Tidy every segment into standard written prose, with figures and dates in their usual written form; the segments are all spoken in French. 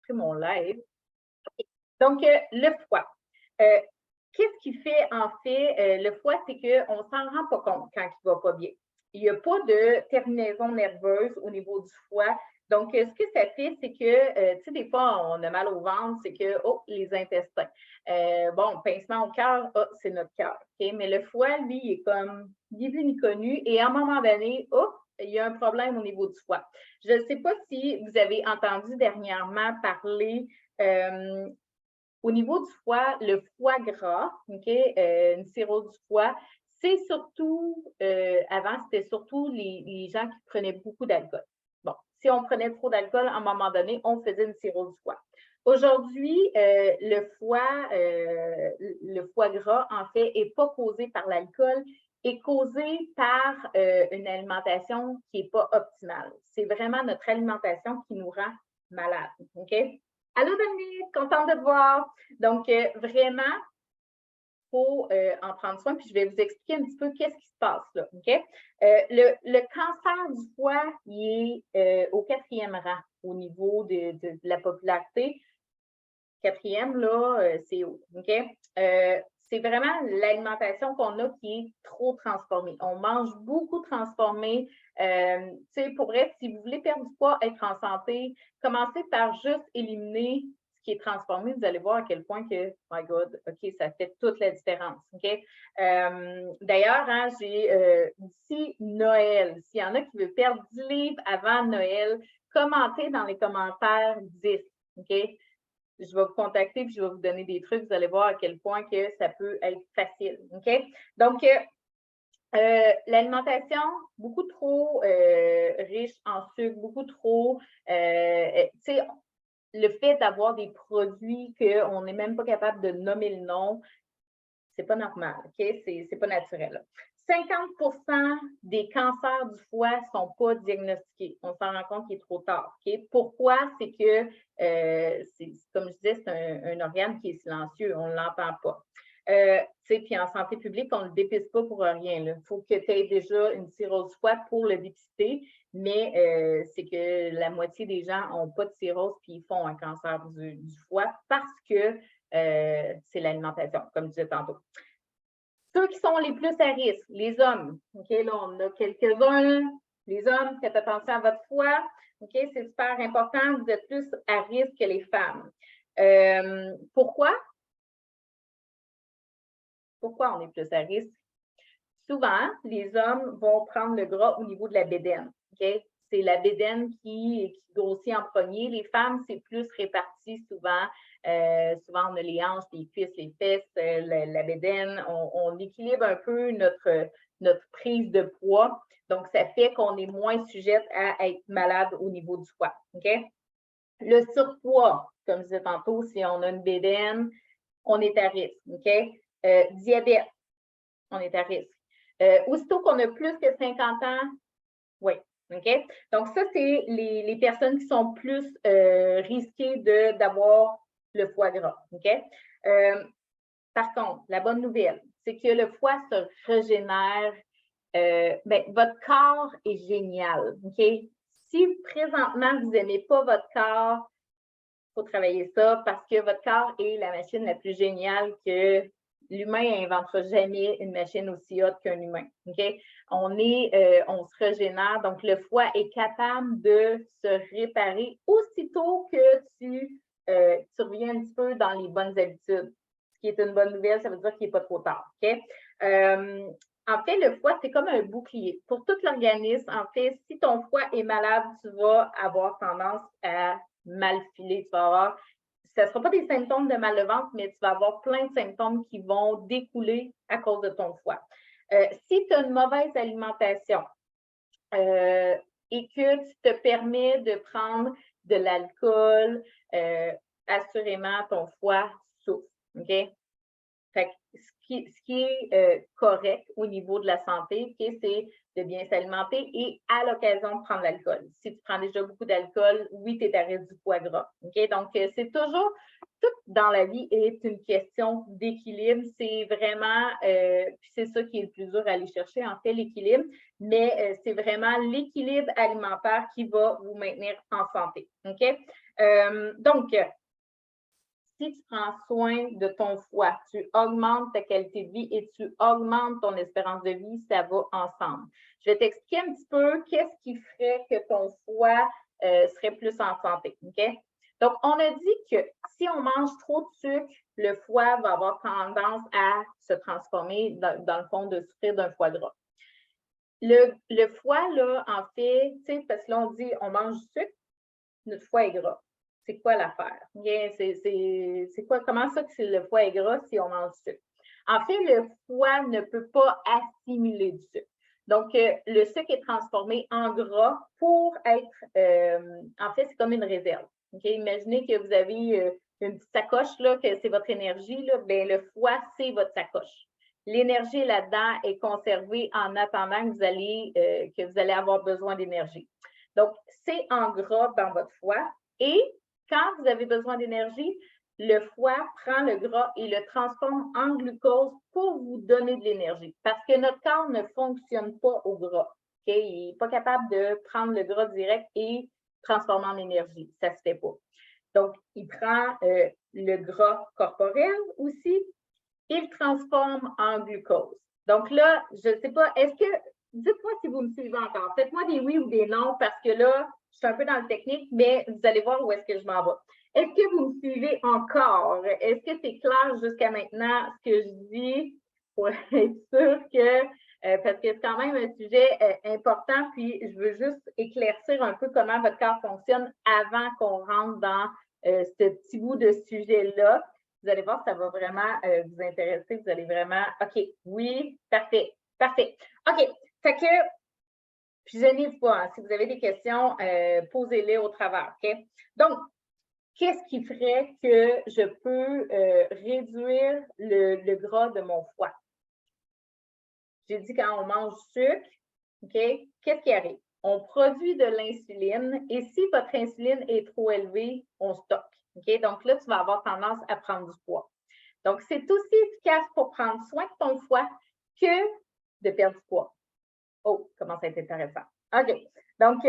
enregistrer mon live. Donc, le foie. Qu'est-ce qui fait, en fait, le foie, c'est qu'on ne s'en rend pas compte quand il ne va pas bien. Il n'y a pas de terminaison nerveuse au niveau du foie. Donc, ce que ça fait, c'est que, tu sais, des fois, on a mal au ventre, c'est que, oh, les intestins. Bon, pincement au cœur, oh, c'est notre cœur. Okay? Mais le foie, lui, il est comme ni vu ni connu. Et à un moment donné, oh, il y a un problème au niveau du foie. Je ne sais pas si vous avez entendu dernièrement parler au niveau du foie, le foie gras, une cirrhose du foie, c'est surtout, avant, c'était surtout les gens qui prenaient beaucoup d'alcool. Bon, si on prenait trop d'alcool, à un moment donné, on faisait une cirrhose du foie. Aujourd'hui, le foie gras, en fait, n'est pas causé par l'alcool, est causé par une alimentation qui n'est pas optimale. C'est vraiment notre alimentation qui nous rend malades. OK? Allô, Dominique, contente de te voir. Donc, vraiment, il faut en prendre soin. Puis, je vais vous expliquer un petit peu qu'est-ce qui se passe là. OK? Le cancer du foie, il est au 4e rang au niveau de la popularité. 4e, là, c'est haut. OK? C'est vraiment l'alimentation qu'on a qui est trop transformée. On mange beaucoup transformé. Tu sais, pour vrai, si vous voulez perdre du poids, être en santé, commencez par juste éliminer ce qui est transformé. Vous allez voir à quel point que, my God, OK, ça fait toute la différence. OK? D'ailleurs, hein, j'ai d'ici Noël, s'il y en a qui veulent perdre 10 livres avant Noël, commentez dans les commentaires 10. OK? Je vais vous contacter puis je vais vous donner des trucs. Vous allez voir à quel point que ça peut être facile. OK? Donc, l'alimentation, beaucoup trop riche en sucre, beaucoup trop, tu sais, le fait d'avoir des produits qu'on n'est même pas capable de nommer le nom, c'est pas normal, OK? C'est pas naturel. 50% des cancers du foie ne sont pas diagnostiqués. On s'en rend compte qu'il est trop tard. OK? Pourquoi? C'est que, comme je disais, c'est un organe qui est silencieux. On ne l'entend pas. Puis en santé publique, on ne le dépiste pas pour rien. Il faut que tu aies déjà une cirrhose du foie pour le dépister, mais c'est que la moitié des gens n'ont pas de cirrhose puis ils font un cancer du foie parce que c'est l'alimentation, comme je disais tantôt. Ceux qui sont les plus à risque, les hommes. OK, là, on a quelques-uns. Les hommes, faites attention à votre foie. OK, c'est super important. Vous êtes plus à risque que les femmes. Pourquoi? Pourquoi on est plus à risque? Souvent, les hommes vont prendre le gras au niveau de la bédaine. OK? C'est la bédaine qui grossit en premier. Les femmes, c'est plus réparti souvent. Souvent, on a les hanches, les cuisses, les fesses, la bédaine. On équilibre un peu notre prise de poids. Donc, ça fait qu'on est moins sujette à être malade au niveau du foie. OK? Le surpoids, comme je disais tantôt, si on a une bédaine, on est à risque. OK? Diabète, on est à risque. Aussitôt qu'on a plus que 50 ans, oui. OK? Donc, ça, c'est les personnes qui sont plus risquées d'avoir le foie gras. OK? Par contre, la bonne nouvelle, c'est que le foie se régénère. Votre corps est génial. OK? Si présentement, vous n'aimez pas votre corps, il faut travailler ça parce que votre corps est la machine la plus géniale que l'humain n'inventera jamais une machine aussi haute qu'un humain. Okay? On se régénère, donc le foie est capable de se réparer aussitôt que tu reviens un petit peu dans les bonnes habitudes. Ce qui est une bonne nouvelle, ça veut dire qu'il n'est pas trop tard. Okay? En fait, le foie, c'est comme un bouclier. Pour tout l'organisme, en fait, si ton foie est malade, tu vas avoir tendance à mal filer. Tu vas avoir ce ne sera pas des symptômes de mal de ventre, mais tu vas avoir plein de symptômes qui vont découler à cause de ton foie. Si tu as une mauvaise alimentation et que tu te permets de prendre de l'alcool, assurément, ton foie souffre. OK? Fait que ce qui est correct au niveau de la santé, okay, c'est de bien s'alimenter et à l'occasion de prendre l'alcool. Si tu prends déjà beaucoup d'alcool, oui, tu es à risque du foie gras. Okay? Donc, c'est toujours, tout dans la vie est une question d'équilibre. C'est vraiment, puis c'est ça qui est le plus dur à aller chercher, en fait, l'équilibre, mais c'est vraiment l'équilibre alimentaire qui va vous maintenir en santé. OK? Donc, si tu prends soin de ton foie, tu augmentes ta qualité de vie et tu augmentes ton espérance de vie, ça va ensemble. Je vais t'expliquer un petit peu qu'est-ce qui ferait que ton foie serait plus en santé. OK? Donc, on a dit que si on mange trop de sucre, le foie va avoir tendance à se transformer, dans le fond, de souffrir d'un foie gras. Le foie, là, en fait, tu sais, parce que là, on dit on mange du sucre, notre foie est gras. C'est quoi l'affaire? C'est quoi? Comment ça que le foie est gras si on mange du sucre? En fait, le foie ne peut pas assimiler du sucre. Donc, le sucre est transformé en gras pour être, en fait, c'est comme une réserve. Okay? Imaginez que vous avez une petite sacoche, là, que c'est votre énergie, là, bien, le foie, c'est votre sacoche. L'énergie là-dedans est conservée en attendant que vous allez avoir besoin d'énergie. Donc, c'est en gras dans votre foie et quand vous avez besoin d'énergie, le foie prend le gras et le transforme en glucose pour vous donner de l'énergie parce que notre corps ne fonctionne pas au gras. Okay? Il n'est pas capable de prendre le gras direct et transformer en énergie. Ça ne se fait pas. Donc, il prend le gras corporel aussi, il le transforme en glucose. Donc là, je ne sais pas, dites-moi si vous me suivez encore. Faites-moi des oui ou des non parce que là, je suis un peu dans le technique, mais vous allez voir où est-ce que je m'en vais. Est-ce que vous me suivez encore? Est-ce que c'est clair jusqu'à maintenant ce que je dis pour être sûr que, parce que c'est quand même un sujet important, puis je veux juste éclaircir un peu comment votre corps fonctionne avant qu'on rentre dans ce petit bout de sujet-là. Vous allez voir, ça va vraiment vous intéresser. Vous allez vraiment, OK, oui, parfait, parfait. OK, fait que, puis gênez-vous pas, hein, si vous avez des questions, posez-les au travers, OK? Donc, qu'est-ce qui ferait que je peux réduire le gras de mon foie? J'ai dit quand on mange du sucre, OK, qu'est-ce qui arrive? On produit de l'insuline et si votre insuline est trop élevée, on stocke. OK? Donc là, tu vas avoir tendance à prendre du poids. Donc, c'est aussi efficace pour prendre soin de ton foie que de perdre du poids. Oh, comment ça a été intéressant. OK. Donc,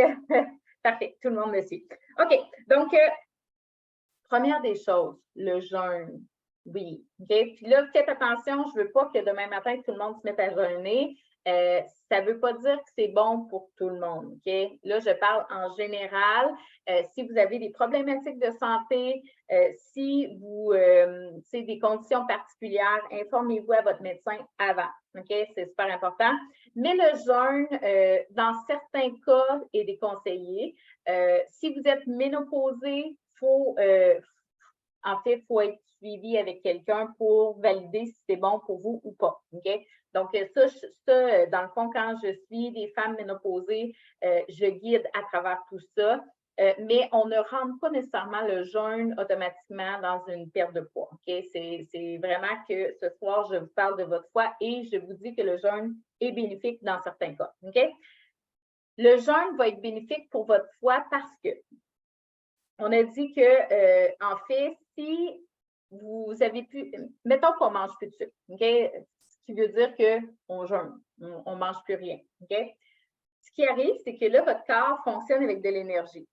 parfait, tout le monde me suit. OK. Donc, première des choses, le jeûne. Oui. OK. Puis là, faites attention, je ne veux pas que demain matin, tout le monde se mette à jeûner. Ça ne veut pas dire que c'est bon pour tout le monde. OK? Là, je parle en général. Si vous avez des problématiques de santé, si vous avez des conditions particulières, informez-vous à votre médecin avant. OK? C'est super important. Mais le jeûne, dans certains cas, est déconseillé. Si vous êtes ménopausé, en fait, il faut être suivi avec quelqu'un pour valider si c'est bon pour vous ou pas. OK? Donc, ça, dans le fond, quand je suis des femmes ménopausées, je guide à travers tout ça. Mais on ne rentre pas nécessairement le jeûne automatiquement dans une perte de poids. OK? C'est vraiment que ce soir, je vous parle de votre foie et je vous dis que le jeûne est bénéfique dans certains cas. OK? Le jeûne va être bénéfique pour votre foie parce que on a dit que, en fait, si vous avez pu, mettons qu'on ne mange plus de sucre, OK? Ce qui veut dire qu'on jeûne, on ne mange plus rien, OK? Ce qui arrive, c'est que là, votre corps fonctionne avec de l'énergie.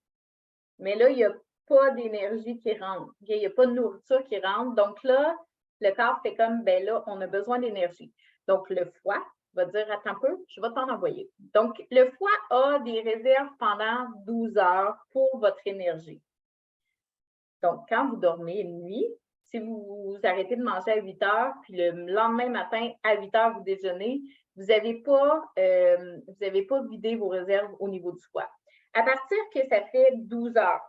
Mais là, il n'y a pas d'énergie qui rentre, OK? Il n'y a pas de nourriture qui rentre. Donc là, le corps fait comme, ben là, on a besoin d'énergie. Donc, le foie va dire, attends un peu, je vais t'en envoyer. Donc, le foie a des réserves pendant 12 heures pour votre énergie. Donc, quand vous dormez une nuit, si vous arrêtez de manger à 8 heures, puis le lendemain matin, à 8 heures, vous déjeunez, vous n'avez pas vidé vos réserves au niveau du foie. À partir que ça fait 12 heures,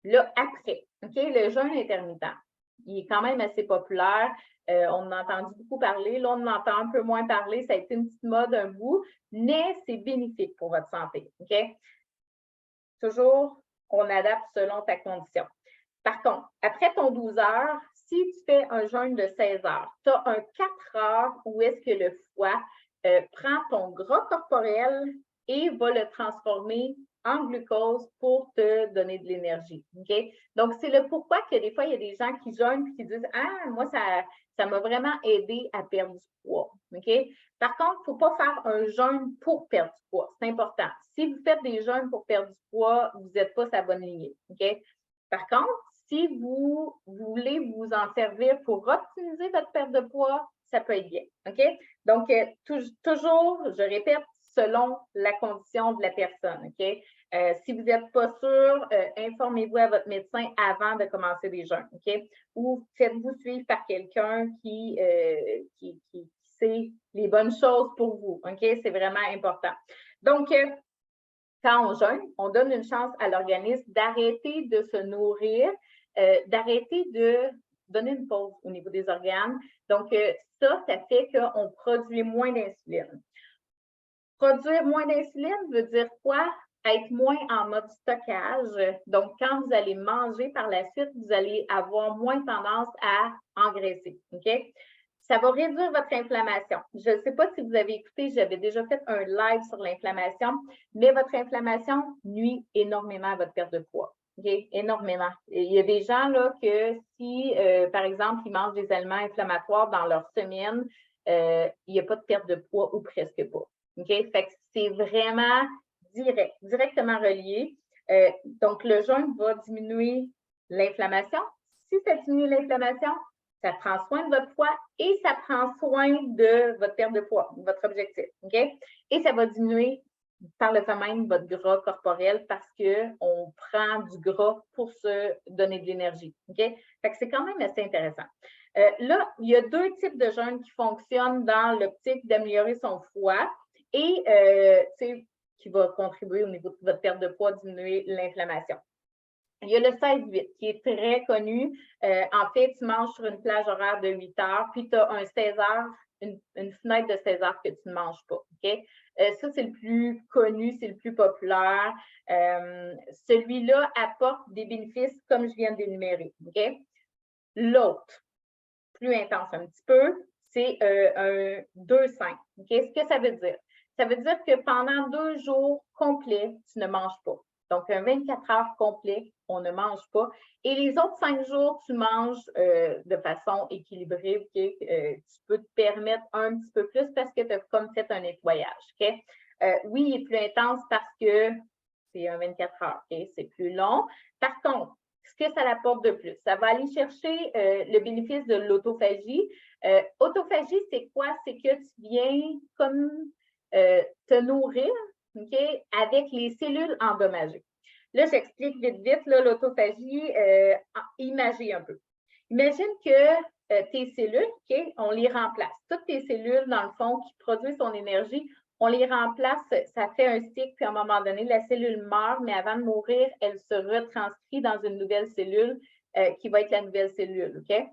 là, après, OK, le jeûne intermittent, il est quand même assez populaire. On en a entendu beaucoup parler. Là, on en entend un peu moins parler. Ça a été une petite mode un bout, mais c'est bénéfique pour votre santé. OK? Toujours, on adapte selon ta condition. Par contre, après ton 12 heures, si tu fais un jeûne de 16 heures, tu as un 4 heures où est-ce que le foie prend ton gras corporel et va le transformer en glucose pour te donner de l'énergie. Okay? Donc, c'est le pourquoi que des fois, il y a des gens qui jeûnent et qui disent « Ah, moi, ça m'a vraiment aidé à perdre du poids. Okay? » Par contre, il ne faut pas faire un jeûne pour perdre du poids. C'est important. Si vous faites des jeûnes pour perdre du poids, vous n'êtes pas sur la bonne lignée. Okay? Par contre, si vous voulez vous en servir pour optimiser votre perte de poids, ça peut être bien. OK? Donc, toujours, je répète, selon la condition de la personne. OK? Si vous n'êtes pas sûr, informez-vous à votre médecin avant de commencer des jeûnes. OK? Ou faites-vous suivre par quelqu'un qui sait les bonnes choses pour vous. OK? C'est vraiment important. Donc, quand on jeûne, on donne une chance à l'organisme d'arrêter de se nourrir, d'arrêter de donner une pause au niveau des organes. Donc, ça fait qu'on produit moins d'insuline. Produire moins d'insuline veut dire quoi? Être moins en mode stockage. Donc, quand vous allez manger par la suite, vous allez avoir moins tendance à engraisser. OK? Ça va réduire votre inflammation. Je ne sais pas si vous avez écouté, j'avais déjà fait un live sur l'inflammation, mais votre inflammation nuit énormément à votre perte de poids. Okay? Énormément. Il y a des gens là que si, par exemple, ils mangent des aliments inflammatoires dans leur semaine, il n'y a pas de perte de poids ou presque pas. Okay? Fait que c'est vraiment directement relié. Donc, le jeûne va diminuer l'inflammation. Si ça diminue l'inflammation, ça prend soin de votre foie et ça prend soin de votre perte de poids, votre objectif. OK? Et ça va diminuer par le fait même votre gras corporel parce qu'on prend du gras pour se donner de l'énergie. OK? Fait que c'est quand même assez intéressant. Là, il y a deux types de jeûnes qui fonctionnent dans l'optique d'améliorer son foie et qui va contribuer au niveau de votre perte de poids, diminuer l'inflammation. Il y a le 16-8 qui est très connu. En fait, tu manges sur une plage horaire de 8 heures, puis tu as un 16 heures, une fenêtre de 16 heures que tu ne manges pas. OK? Ça, c'est le plus connu, c'est le plus populaire. Celui-là apporte des bénéfices comme je viens d'énumérer. OK? L'autre, plus intense un petit peu, c'est un 2-5. OK? Ce que ça veut dire? Ça veut dire que pendant 2 jours complets, tu ne manges pas. Donc, un 24 heures complet, on ne mange pas. Et les autres 5 jours, tu manges de façon équilibrée. Okay? Tu peux te permettre un petit peu plus parce que tu as comme fait un nettoyage. Okay? Oui, il est plus intense parce que c'est un 24 heures. Okay? C'est plus long. Par contre, ce que ça apporte de plus, ça va aller chercher le bénéfice de l'autophagie. Autophagie, c'est quoi? C'est que tu viens comme te nourrir, okay, avec les cellules endommagées. Là, j'explique vite, l'autophagie, imagine un peu. Imagine que tes cellules, okay, on les remplace. Toutes tes cellules, dans le fond, qui produisent ton énergie, on les remplace, ça fait un cycle, puis à un moment donné, la cellule meurt, mais avant de mourir, elle se retranscrit dans une nouvelle cellule qui va être la nouvelle cellule, OK?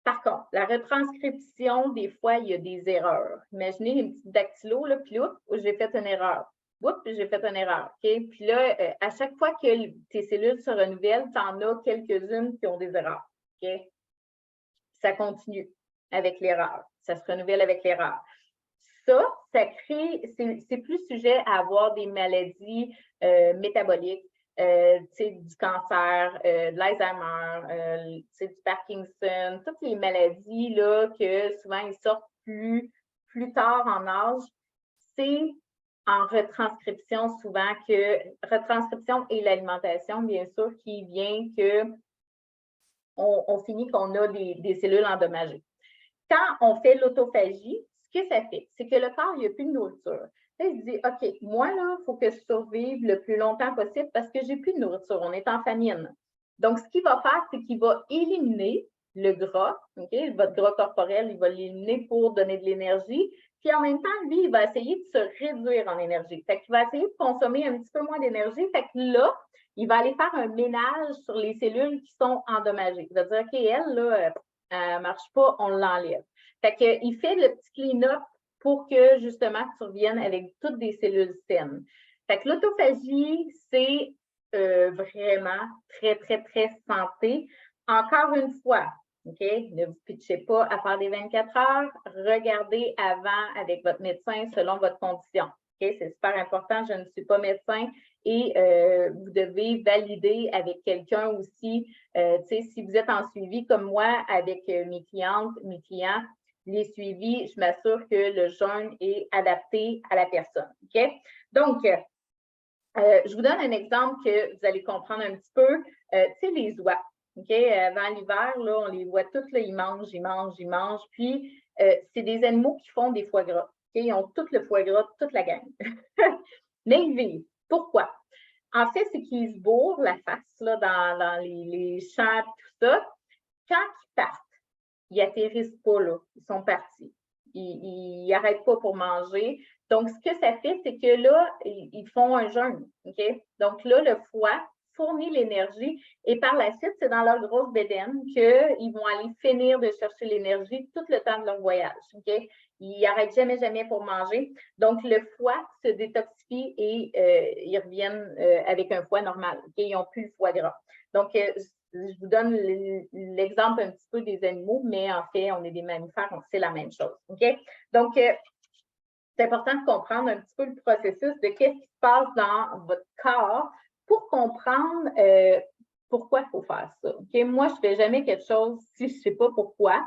Par contre, la retranscription, des fois, il y a des erreurs. Imaginez une petite dactylo, là, puis là, j'ai fait une erreur. Oups, j'ai fait une erreur. OK? Puis là, à chaque fois que tes cellules se renouvellent, tu en as quelques-unes qui ont des erreurs. OK? Ça continue avec l'erreur. Ça se renouvelle avec l'erreur. Ça crée, c'est plus sujet à avoir des maladies métaboliques, du cancer, de l'Alzheimer, du Parkinson, toutes les maladies là, que souvent ils sortent plus tard en âge, c'est en retranscription souvent retranscription et l'alimentation, bien sûr, qui vient que on finit qu'on a des cellules endommagées. Quand on fait l'autophagie, ce que ça fait, c'est que le corps, il n'y a plus de nourriture. Là, il se dit, OK, moi, là, il faut que je survive le plus longtemps possible parce que je n'ai plus de nourriture. On est en famine. Donc, ce qu'il va faire, c'est qu'il va éliminer le gras, OK? Votre gras corporel, il va l'éliminer pour donner de l'énergie. Puis, en même temps, lui, il va essayer de se réduire en énergie. Fait qu'il va essayer de consommer un petit peu moins d'énergie. Fait que là, il va aller faire un ménage sur les cellules qui sont endommagées. Il va dire, OK, elle, là, elle ne marche pas, on l'enlève. Fait qu'il fait le petit clean-up pour que, justement, tu reviennes avec toutes des cellules saines. Fait que l'autophagie, c'est vraiment très, très, très santé. encore une fois, OK, ne vous pitchez pas à faire des 24 heures. Regardez avant avec votre médecin selon votre condition. OK, c'est super important. Je ne suis pas médecin et vous devez valider avec quelqu'un aussi. Si vous êtes en suivi comme moi avec mes clientes, mes clients, les suivis, je m'assure que le jeûne est adapté à la personne. OK? Donc, je vous donne un exemple que vous allez comprendre un petit peu. Tu sais, les oies. OK? Avant l'hiver, là, on les voit toutes, là, ils mangent, ils mangent, ils mangent. Puis, c'est des animaux qui font des foie gras. OK? Ils ont tout le foie gras, toute la gang. Mais ils vivent. Pourquoi? En fait, c'est qu'ils se bourrent la face là, dans les champs, tout ça. Quand ils partent, ils n'atterrissent pas là. Ils sont partis. Ils n'arrêtent pas pour manger. Donc, ce que ça fait, c'est que là, ils font un jeûne. OK? Donc là, le foie fournit l'énergie et par la suite, c'est dans leur grosse bédaine qu'ils vont aller finir de chercher l'énergie tout le temps de leur voyage. OK? Ils n'arrêtent jamais, jamais pour manger. Donc, le foie se détoxifie et ils reviennent avec un foie normal. OK? Ils n'ont plus le foie gras. Donc, je vous donne l'exemple un petit peu des animaux, mais en fait, on est des mammifères, donc c'est la même chose. OK? Donc, c'est important de comprendre un petit peu le processus de qu'est-ce qui se passe dans votre corps pour comprendre pourquoi il faut faire ça. OK? Moi, je ne fais jamais quelque chose si je ne sais pas pourquoi.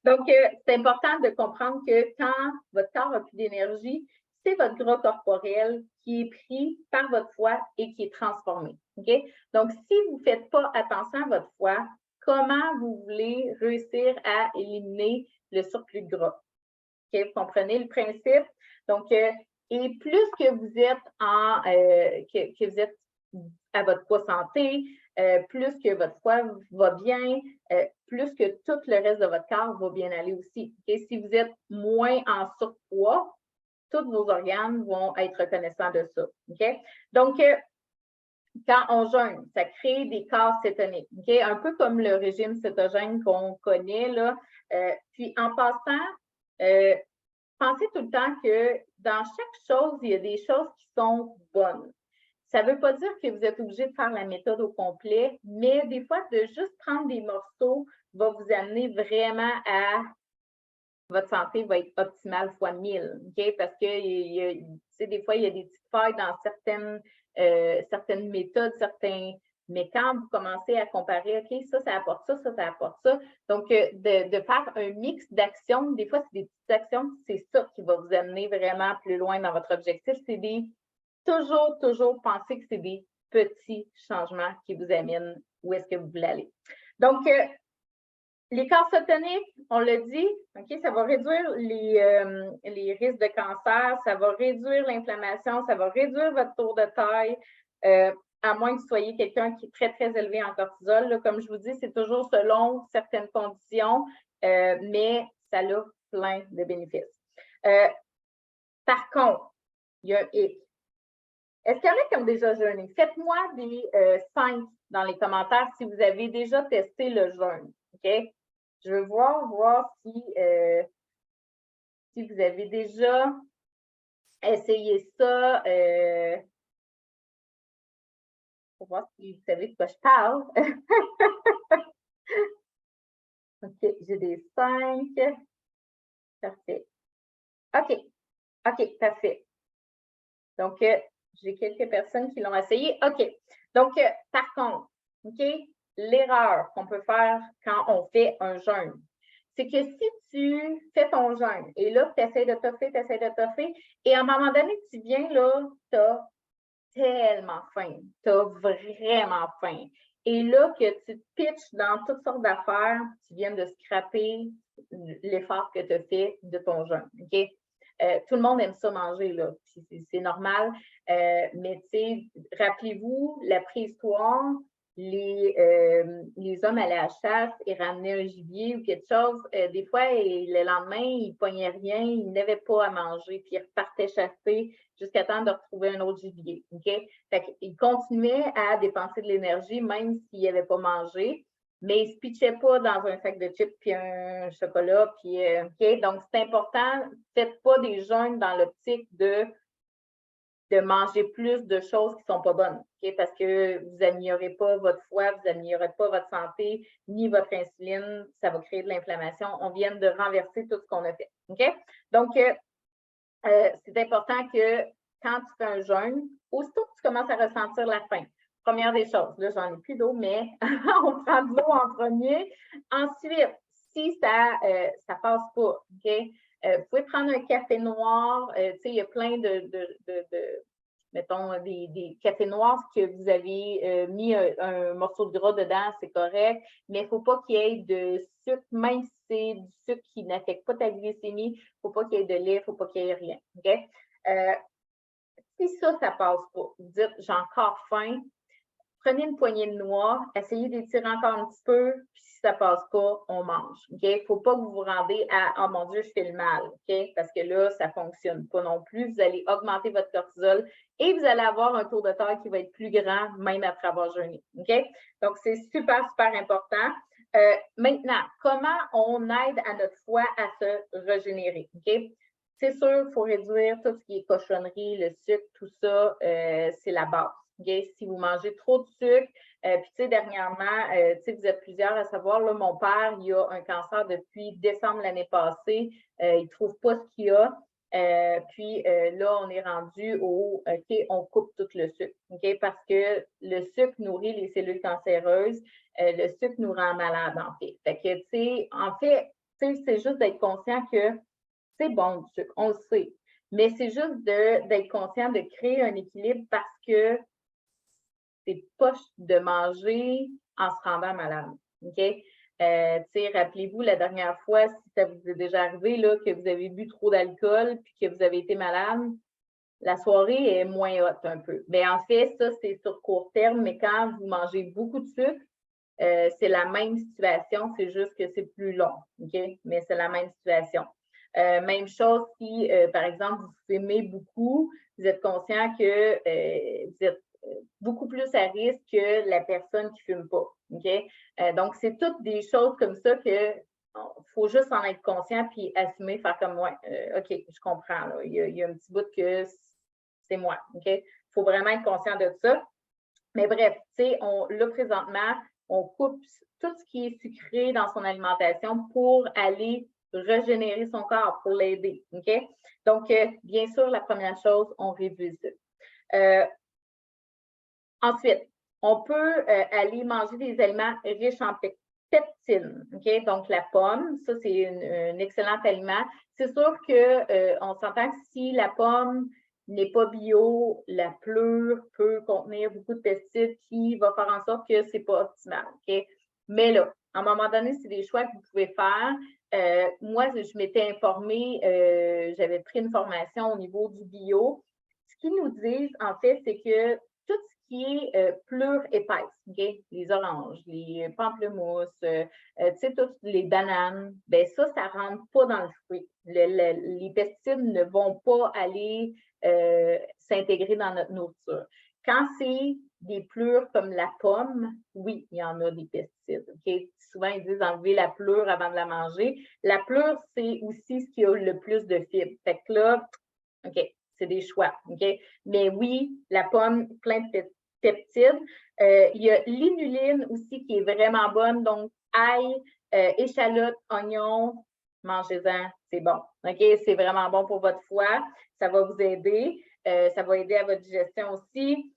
Donc, c'est important de comprendre que quand votre corps n'a plus d'énergie, c'est votre gras corporel qui est pris par votre foie et qui est transformé. OK? Donc, si vous ne faites pas attention à votre foie, comment vous voulez réussir à éliminer le surplus de gras? Okay? Vous comprenez le principe? Donc, et plus que vous êtes que vous êtes à votre poids santé, plus que votre foie va bien, plus que tout le reste de votre corps va bien aller aussi. Okay? Si vous êtes moins en surpoids, tous vos organes vont être reconnaissants de ça. Okay? Donc, quand on jeûne, ça crée des corps cétoniques. Okay? Un peu comme le régime cétogène qu'on connaît, là. Puis, en passant, pensez tout le temps que dans chaque chose, il y a des choses qui sont bonnes. Ça ne veut pas dire que vous êtes obligé de faire la méthode au complet, mais des fois, de juste prendre des morceaux va vous amener vraiment à votre santé va être optimale fois 1000. Okay? Parce que des fois, il y a des petites failles dans certaines méthodes, mais quand vous commencez à comparer, OK, ça apporte ça, ça apporte ça. Donc, de faire un mix d'actions, des fois, c'est des petites actions, c'est ça qui va vous amener vraiment plus loin dans votre objectif. C'est toujours penser que c'est des petits changements qui vous amènent où est-ce que vous voulez aller. Donc, les corps cétoniques, on l'a dit, OK, ça va réduire les risques de cancer, ça va réduire l'inflammation, ça va réduire votre taux de taille, à moins que vous soyez quelqu'un qui est très, très élevé en cortisol. Là, comme je vous dis, c'est toujours selon certaines conditions, mais ça a plein de bénéfices. Par contre, il y a un hic. Est-ce qu'il y en a qui ont déjà jeûné? Faites-moi des 5 dans les commentaires si vous avez déjà testé le jeûne. OK? Je veux voir si vous avez déjà essayé ça. Pour voir si vous savez de quoi je parle. OK, j'ai des 5. Parfait. OK, parfait. Donc, j'ai quelques personnes qui l'ont essayé. OK. Donc, par contre, OK, l'erreur qu'on peut faire quand on fait un jeûne, c'est que si tu fais ton jeûne et là, tu essaies de toffer, et à un moment donné, tu viens là, tu as tellement faim, tu as vraiment faim. Et là, que tu te pitches dans toutes sortes d'affaires, tu viens de scraper l'effort que tu as fait de ton jeûne. OK? Tout le monde aime ça manger, là. C'est normal. Mais tu sais, rappelez-vous, la préhistoire, les hommes allaient à la chasse et ramenaient un gibier ou quelque chose. Des fois, le lendemain, ils ne pognaient rien, ils n'avaient pas à manger, puis ils repartaient chasser jusqu'à temps de retrouver un autre gibier. Okay? Fait qu'ils continuaient à dépenser de l'énergie, même s'ils n'avaient pas mangé, mais ils ne se pitchaient pas dans un sac de chips puis un chocolat. OK? Donc, c'est important, faites pas des jeûnes dans l'optique de de manger plus de choses qui ne sont pas bonnes, okay? Parce que vous n'améliorez pas votre foie, vous n'améliorez pas votre santé, ni votre insuline, ça va créer de l'inflammation. On vient de renverser tout ce qu'on a fait. Okay? Donc, c'est important que quand tu fais un jeûne, aussitôt que tu commences à ressentir la faim, première des choses, là, j'en ai plus d'eau, mais on prend de l'eau en premier. Ensuite, si ça ne passe pas, OK? Vous pouvez prendre un café noir. Tu sais, il y a plein mettons, des cafés noirs que vous avez mis un morceau de gras dedans, c'est correct, mais il ne faut pas qu'il y ait de sucre, même si c'est du sucre qui n'affecte pas ta glycémie, il ne faut pas qu'il y ait de lait, il ne faut pas qu'il y ait rien. OK? Si ça ne passe pas, vous dites j'ai encore faim, prenez une poignée de noix, essayez d'étirer encore un petit peu, puis si ça ne passe pas, on mange. Il ne faut pas que vous vous rendez à oh mon Dieu, je fais le mal, parce que là, ça ne fonctionne pas non plus. Vous allez augmenter votre cortisol et vous allez avoir un tour de taille qui va être plus grand, même après avoir jeûné. Donc, c'est super, super important. Maintenant, comment on aide à notre foie à se régénérer? C'est sûr, il faut réduire tout ce qui est cochonnerie, le sucre, tout ça, c'est la base. Si vous mangez trop de sucre, puis tu sais, dernièrement, vous êtes plusieurs à savoir, là, mon père, il a un cancer depuis décembre l'année passée, il ne trouve pas ce qu'il a, puis là, on est rendu au, OK, on coupe tout le sucre, parce que le sucre nourrit les cellules cancéreuses, le sucre nous rend malade, en fait. Fait que, tu sais, en fait, c'est juste d'être conscient que c'est bon du sucre, on le sait, mais c'est juste d'être conscient de créer un équilibre parce que c'est poche de manger en se rendant malade. Rappelez-vous la dernière fois, si ça vous est déjà arrivé là, que vous avez bu trop d'alcool puis que vous avez été malade, la soirée est moins haute un peu. Mais en fait, ça, c'est sur court terme, mais quand vous mangez beaucoup de sucre, c'est la même situation, c'est juste que c'est plus long. Mais c'est la même situation. Même chose si, par exemple, vous fumez beaucoup, vous êtes conscient que vous êtes beaucoup plus à risque que la personne qui ne fume pas. Donc, c'est toutes des choses comme ça que faut juste en être conscient puis assumer, faire comme moi. OK, je comprends. Là. Il y a un petit bout que c'est moi. Il faut vraiment être conscient de ça. Mais bref, là, présentement, on coupe tout ce qui est sucré dans son alimentation pour aller régénérer son corps, pour l'aider. Donc, bien sûr, la première chose, on réduit ça. Ensuite, on peut aller manger des aliments riches en peptine. Donc, la pomme, ça, c'est un excellent aliment. C'est sûr qu'on s'entend que si la pomme n'est pas bio, la pleure peut contenir beaucoup de pesticides qui va faire en sorte que ce n'est pas optimal. Mais là, à un moment donné, c'est des choix que vous pouvez faire. Moi, je m'étais informée, j'avais pris une formation au niveau du bio. Ce qu'ils nous disent, en fait, c'est que tout ce qui est pleure épaisse, les oranges, les pamplemousses, toutes les bananes, ben ça ne rentre pas dans le fruit. Les pesticides ne vont pas aller s'intégrer dans notre nourriture. Quand c'est des pleures comme la pomme, oui, il y en a des pesticides. Souvent, ils disent enlever la pleure avant de la manger. La pleure, c'est aussi ce qui a le plus de fibres. Fait que là, OK, c'est des choix. Mais oui, la pomme, plein de peptides. Il y a l'inuline aussi qui est vraiment bonne. Donc, ail, échalote, oignon, mangez-en, c'est bon. C'est vraiment bon pour votre foie. Ça va vous aider. Ça va aider à votre digestion aussi.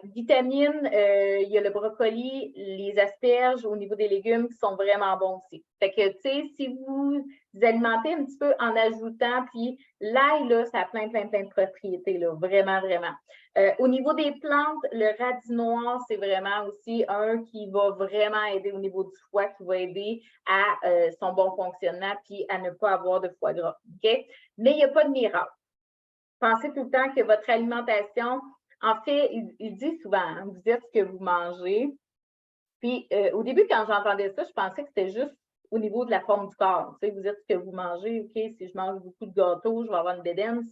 Vitamines, il y a le brocoli, les asperges au niveau des légumes qui sont vraiment bons aussi. Fait que, tu sais, si vous alimentez un petit peu en ajoutant, puis l'ail, là, ça a plein de propriétés, là, vraiment, vraiment. Au niveau des plantes, le radis noir, c'est vraiment aussi un qui va vraiment aider au niveau du foie, qui va aider à son bon fonctionnement, puis à ne pas avoir de foie gras. Mais il n'y a pas de miracle. Pensez tout le temps que votre alimentation, en fait, il dit souvent, hein, vous êtes ce que vous mangez. Puis, au début, quand j'entendais ça, je pensais que c'était juste au niveau de la forme du corps. Tu sais, vous êtes ce que vous mangez. OK, si je mange beaucoup de gâteaux, je vais avoir une bédaine.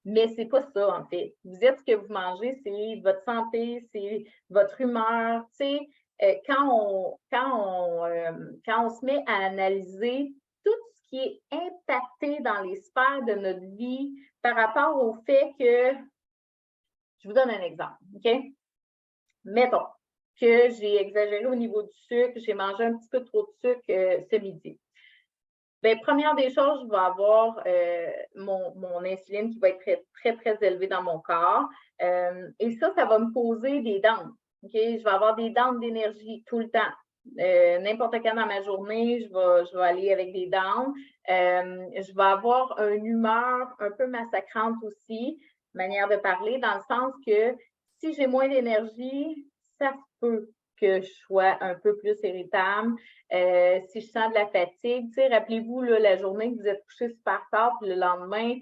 Mais ce n'est pas ça, en fait. Vous êtes ce que vous mangez, c'est votre santé, c'est votre humeur. Tu sais, quand on se met à analyser tout ce qui est impacté dans les sphères de notre vie par rapport au fait que Je vous donne un exemple, OK? Mettons que j'ai exagéré au niveau du sucre, j'ai mangé un petit peu trop de sucre ce midi. Bien, première des choses, je vais avoir mon insuline qui va être très, très, très élevée dans mon corps. Et ça va me causer des dents. OK? Je vais avoir des dents d'énergie tout le temps. N'importe quand dans ma journée, je vais aller avec des dents. Je vais avoir une humeur un peu massacrante aussi, manière de parler, dans le sens que si j'ai moins d'énergie, ça se peut que je sois un peu plus irritable. Si je sens de la fatigue, rappelez-vous là, la journée que vous êtes couché super tard, puis le lendemain,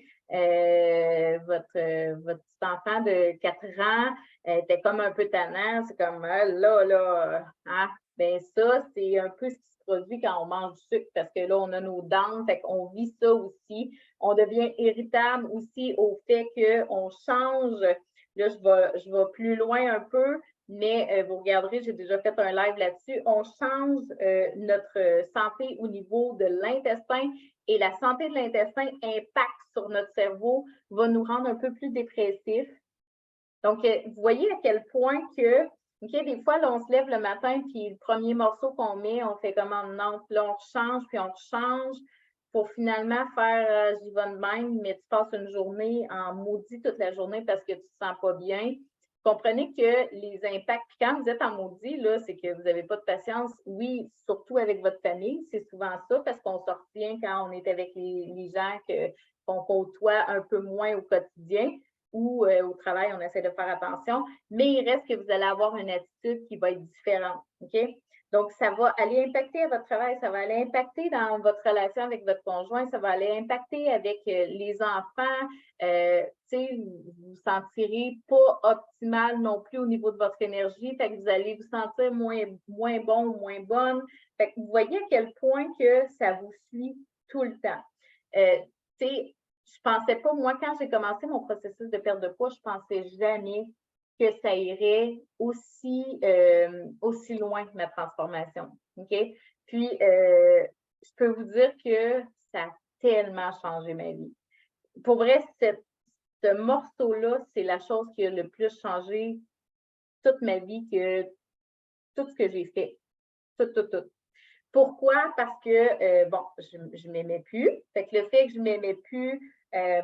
votre petit enfant de 4 ans était comme un peu tannant. C'est comme là, hein? Bien, ça, c'est un peu ce qui se produit quand on mange du sucre parce que là, on a nos dents, fait qu'on vit ça aussi. On devient irritable aussi au fait qu'on change. Là, je vais plus loin un peu, mais vous regarderez, j'ai déjà fait un live là-dessus. On change notre santé au niveau de l'intestin et la santé de l'intestin impacte sur notre cerveau, va nous rendre un peu plus dépressifs. Donc, vous voyez à quel point que, OK, des fois, là, on se lève le matin, puis le premier morceau qu'on met, on fait comment? Non, puis là, on change, puis on change pour finalement faire j'y vais de même, mais tu passes une journée en maudit toute la journée parce que tu ne te sens pas bien. Comprenez que les impacts, puis quand vous êtes en maudit, là, c'est que vous n'avez pas de patience, oui, surtout avec votre famille, c'est souvent ça, parce qu'on se retient quand on est avec les gens qu'on côtoie un peu moins au quotidien ou au travail, on essaie de faire attention, mais il reste que vous allez avoir une attitude qui va être différente, OK? Donc, ça va aller impacter à votre travail, ça va aller impacter dans votre relation avec votre conjoint, ça va aller impacter avec les enfants. Vous vous sentirez pas optimal non plus au niveau de votre énergie, fait que vous allez vous sentir moins bon ou moins bonne. Fait que vous voyez à quel point que ça vous suit tout le temps. Je pensais pas, moi, quand j'ai commencé mon processus de perte de poids, je pensais jamais que ça irait aussi loin que ma transformation. OK? Puis, je peux vous dire que ça a tellement changé ma vie. Pour vrai, ce morceau-là, c'est la chose qui a le plus changé toute ma vie, que tout ce que j'ai fait. Tout, tout, tout. Pourquoi? Parce que, bon, je ne m'aimais plus. Fait que le fait que je ne m'aimais plus,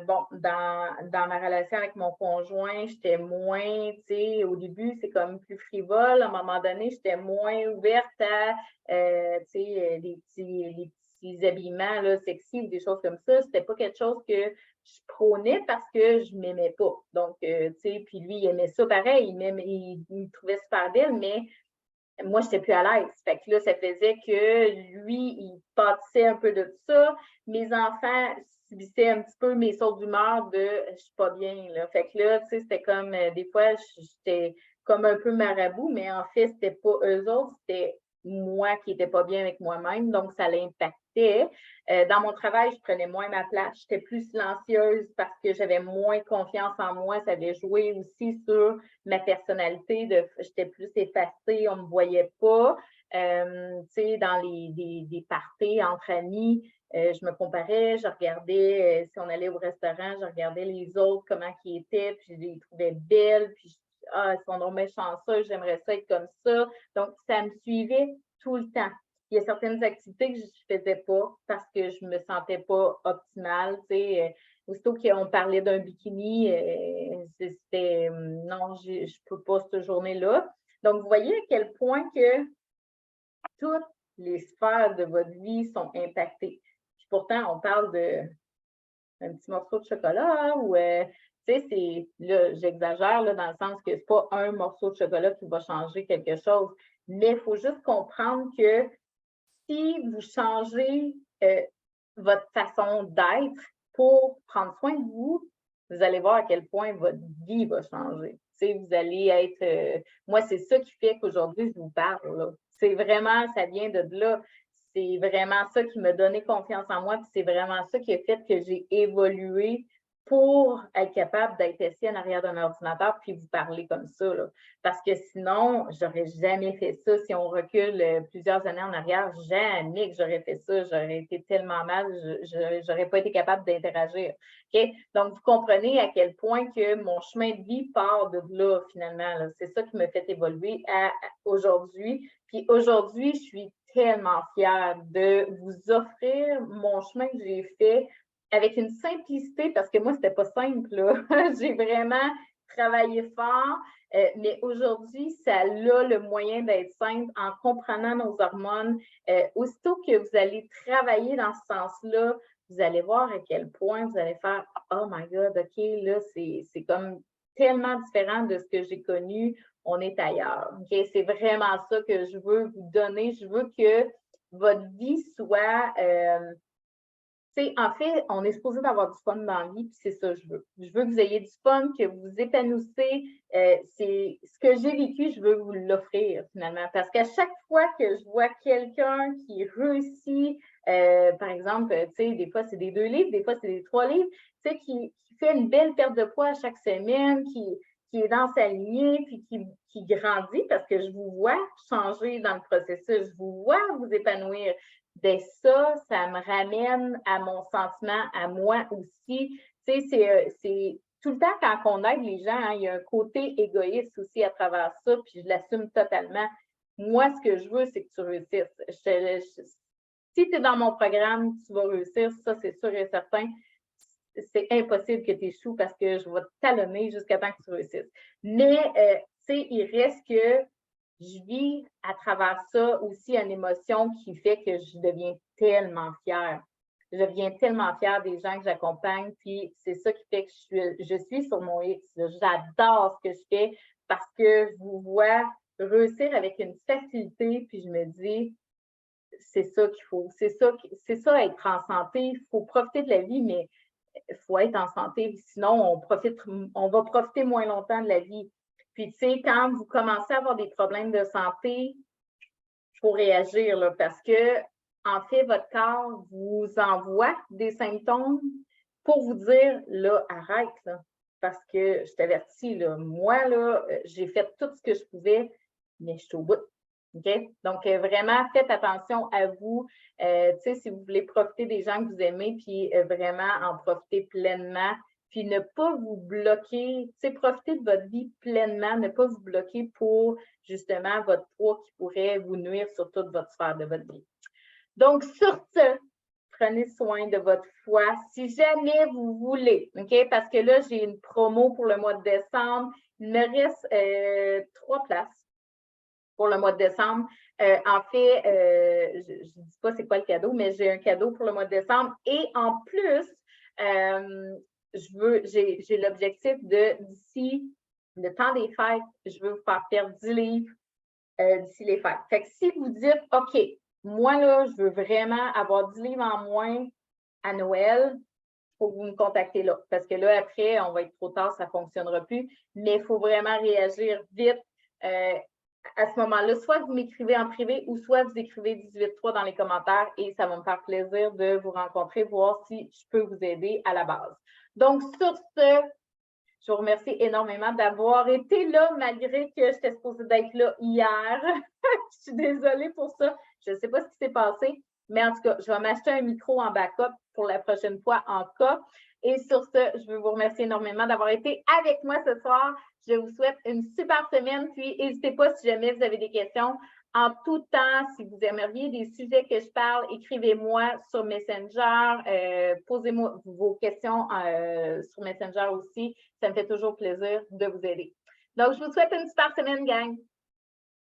bon, dans ma relation avec mon conjoint, j'étais moins, tu sais, au début, c'est comme plus frivole. À un moment donné, j'étais moins ouverte à, tu sais, les petits habillements là, sexy ou des choses comme ça. C'était pas quelque chose que je prônais parce que je m'aimais pas. Donc, tu sais, puis lui, il aimait ça pareil. Il me trouvait super belle, mais moi, je n'étais plus à l'aise. Fait que là, ça faisait que lui, il pâtissait un peu de ça. Mes enfants subissaient un petit peu mes sauts d'humeur de je suis pas bien. Là. Fait que là, tu sais, c'était comme des fois, j'étais comme un peu marabout, mais en fait, c'était pas eux autres, c'était moi qui n'étais pas bien avec moi-même. Donc, ça l'impactait. Dans mon travail, je prenais moins ma place. J'étais plus silencieuse parce que j'avais moins confiance en moi. Ça avait joué aussi sur ma personnalité. J'étais plus effacée, on ne me voyait pas. Dans des parties entre amis, je me comparais, je regardais, si on allait au restaurant, je regardais les autres, comment ils étaient, puis je les trouvais belles, puis ils sont donc bien chanceux, j'aimerais ça être comme ça. Donc, ça me suivait tout le temps. Il y a certaines activités que je ne faisais pas parce que je ne me sentais pas optimale. Aussitôt qu'on parlait d'un bikini, c'était non, je ne peux pas cette journée-là. Donc, vous voyez à quel point que toutes les sphères de votre vie sont impactées. Puis pourtant, on parle d'un petit morceau de chocolat ou là, j'exagère là, dans le sens que ce n'est pas un morceau de chocolat qui va changer quelque chose. Mais il faut juste comprendre que si vous changez votre façon d'être pour prendre soin de vous, vous allez voir à quel point votre vie va changer. Vous allez être... moi, c'est ça qui fait qu'aujourd'hui, je vous parle. Là. C'est vraiment, ça vient de là. C'est vraiment ça qui m'a donné confiance en moi, puis c'est vraiment ça qui a fait que j'ai évolué pour être capable d'être assis en arrière d'un ordinateur puis vous parler comme ça, là. Parce que sinon, j'aurais jamais fait ça. Si on recule plusieurs années en arrière, jamais que j'aurais fait ça. J'aurais été tellement mal, je n'aurais pas été capable d'interagir. Okay? Donc, vous comprenez à quel point que mon chemin de vie part de là, finalement. Là. C'est ça qui me fait évoluer aujourd'hui. Puis aujourd'hui, je suis tellement fière de vous offrir mon chemin que j'ai fait avec une simplicité, parce que moi, c'était pas simple, là. J'ai vraiment travaillé fort, mais aujourd'hui, ça a le moyen d'être simple en comprenant nos hormones. Aussitôt que vous allez travailler dans ce sens-là, vous allez voir à quel point vous allez faire « Oh my God, OK, là, c'est comme tellement différent de ce que j'ai connu, on est ailleurs. Okay? » C'est vraiment ça que je veux vous donner. Je veux que votre vie soit... en fait, on est supposé d'avoir du fun dans la vie, puis c'est ça que je veux. Je veux que vous ayez du fun, que vous vous épanouissez. C'est ce que j'ai vécu, je veux vous l'offrir finalement. Parce qu'à chaque fois que je vois quelqu'un qui réussit, par exemple, des fois c'est des 2 livres, des fois c'est des 3 livres, qui fait une belle perte de poids chaque semaine, qui est dans sa lignée, puis qui grandit, parce que je vous vois changer dans le processus, je vous vois vous épanouir. Bien, ça me ramène à mon sentiment, à moi aussi. Tu sais, c'est tout le temps quand on aide les gens, hein, il y a un côté égoïste aussi à travers ça, puis je l'assume totalement. Moi, ce que je veux, c'est que tu réussisses. Si tu es dans mon programme, tu vas réussir, ça, c'est sûr et certain. C'est impossible que tu échoues parce que je vais te talonner jusqu'à temps que tu réussisses. Mais, tu sais, il reste que je vis à travers ça aussi une émotion qui fait que je deviens tellement fière. Je deviens tellement fière des gens que j'accompagne, puis c'est ça qui fait que je suis sur mon X. J'adore ce que je fais parce que je vous vois réussir avec une facilité, puis je me dis, c'est ça qu'il faut. C'est ça être en santé. Il faut profiter de la vie, mais il faut être en santé, sinon on va profiter moins longtemps de la vie. Puis, tu sais, quand vous commencez à avoir des problèmes de santé, il faut réagir, là, parce que, en fait, votre corps vous envoie des symptômes pour vous dire, là, arrête, là, parce que je t'avertis, là, moi, là, j'ai fait tout ce que je pouvais, mais je suis au bout. OK? Donc, vraiment, faites attention à vous. Si vous voulez profiter des gens que vous aimez, puis vraiment en profiter pleinement, puis ne pas vous bloquer, profiter de votre vie pleinement, ne pas vous bloquer pour justement votre poids qui pourrait vous nuire sur toute votre sphère de votre vie. Donc, sur ce, prenez soin de votre foi si jamais vous voulez, OK? Parce que là, j'ai une promo pour le mois de décembre. Il me reste 3 places pour le mois de décembre. En fait, je ne dis pas c'est quoi le cadeau, mais j'ai un cadeau pour le mois de décembre. Et en plus, j'ai l'objectif d'ici le temps des fêtes, je veux vous faire perdre 10 livres d'ici les fêtes. Fait que si vous dites, OK, moi, là, je veux vraiment avoir 10 livres en moins à Noël, il faut que vous me contactez là. Parce que là, après, on va être trop tard, ça ne fonctionnera plus. Mais il faut vraiment réagir vite. À ce moment-là, soit vous m'écrivez en privé ou soit vous écrivez 18.3 dans les commentaires et ça va me faire plaisir de vous rencontrer, voir si je peux vous aider à la base. Donc, sur ce, je vous remercie énormément d'avoir été là malgré que j'étais supposée d'être là hier. Je suis désolée pour ça. Je ne sais pas ce qui s'est passé, mais en tout cas, je vais m'acheter un micro en backup pour la prochaine fois en cas. Et sur ce, je veux vous remercier énormément d'avoir été avec moi ce soir. Je vous souhaite une super semaine. Puis, n'hésitez pas si jamais vous avez des questions. En tout temps, si vous aimeriez des sujets que je parle, écrivez-moi sur Messenger. Posez-moi vos questions sur Messenger aussi. Ça me fait toujours plaisir de vous aider. Donc, je vous souhaite une super semaine, gang.